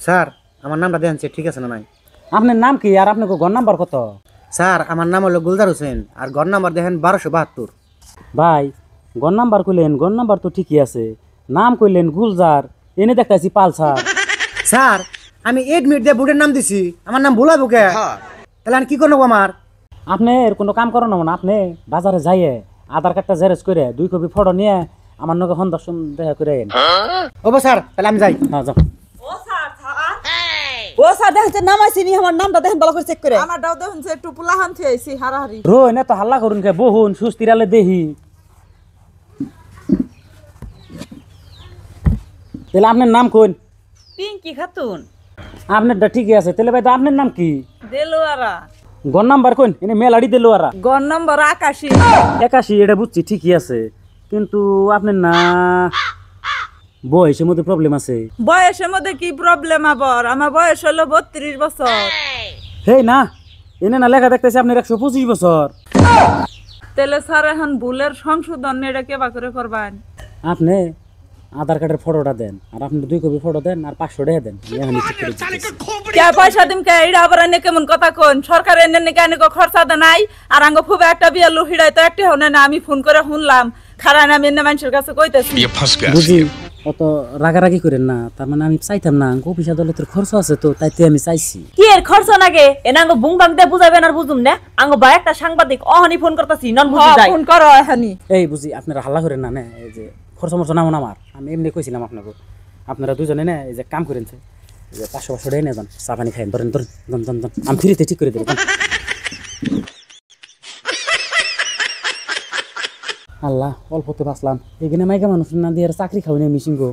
Sir আমার নামটা দেন ঠিক আছে না নাই? আপনার নাম কি আর আপনার ঘর নাম্বার কত? স্যার আমার নাম হলো গুলজার হোসেন আর ঘর নাম্বার দেখেন 1272। ভাই ঘর নাম্বার কইলেন, ঘর নাম্বার তো ঠিকই আছে, নাম কইলেন গুলজার, এনে দেখতেছি পালসার। স্যার আমি এডমিট দিয়ে বুটের নাম দিছি, আমার নাম ভুলাবো কে? তাহলে আমি কি করবো আমার? আপনার কোনো কাম করেন না, আপনি বাজারে যাইয়ে আধার কার্ডটা জেরক্স করে 2 কপি ফটো নিয়ে আমার নগে দর্শন দেখা করে আইন। ও স্যার তাহলে আমি যাই। হ্যাঁ যাও। ও স্যার দেখেন নামাইছি নি আমার নামটা দেখেন ভালো করে চেক করে। আমারটাও দেখুন যে একটু পুলাহান থইছি হারাহারি। রো না তো হাল্লা করুন কে, বহুন সুস্থিরালে দেহি। তাহলে আপনার নাম কোন? পিঙ্কি খাতুন। আপনারটা ঠিকই আছে, তাহলে ভাই তো আপনার নাম কি? দেলোয়ারা। ঘর নাম্বার কোন? এনে মেলাড়ি দিল আর গড় নম্বর 81। 81, এটা বুঝছি ঠিকই আছে, কিন্তু আপনার না বয়সের মধ্যে প্রবলেম আছে। বয়সের মধ্যে কি প্রবলেম আবার? আমার বয়স হলো 32 বছর। হেই না, এনে না লেখা দেখতেছি আপনার 125 বছর। তাহলে স্যার এখন ভুলের সংশোধন এটা কেবা করে করবেন? আপনি আধার কার্ডের ফটোটা দেন, আর আপনি 2 কপি ফটো দেন, আর 500 টাকা দেন। আমি এখন ঠিক করে দিতেছি। কে পয়সা দিম কে? এটা আবার এনে কেমন কথা কোন? সরকার এনে নাকি আনে খরচা দে নাই, আর আঙ্গ খুব একটা বিয়া লুহিড়াই তো একটা হনে না। আমি ফোন করে শুনলাম, খারাপ আমি এনে মানুষের কাছে কইতেছি। বুঝি অত রাগারাগি করেন না, তার মানে আমি চাইতাম না, অফিস আদালতের খরচ আছে তো, তাইতে আমি চাইছি। কি এর খরচ নাগে এনা আঙ্গ বুং বাং দে বুঝাবেন আর বুঝুম না। আঙ্গ ভাই একটা সাংবাদিক অহনি ফোন করতেছি, নন বুঝি যাই ফোন করো এখনি। এই বুঝি আপনারা হাল্লা করেন না, না এই যে খরচ মরচ নামন আমার, আমি এমনি কইছিলাম আপনাকে। আপনারা দুজনে না এই যে কাম করেনছে, এই যে 500 টাকা নিয়ে যান, চা পানি খাইন, ধরেন ধরেন ধন ধন ধন, আমি ফ্রিতে ঠিক করে দেব। আল্লাহ অল্পতে বাঁচলাম, এখানে মাইকা মানুষ না দিয়ে চাকরি খাওয়াই না মিশিং গো।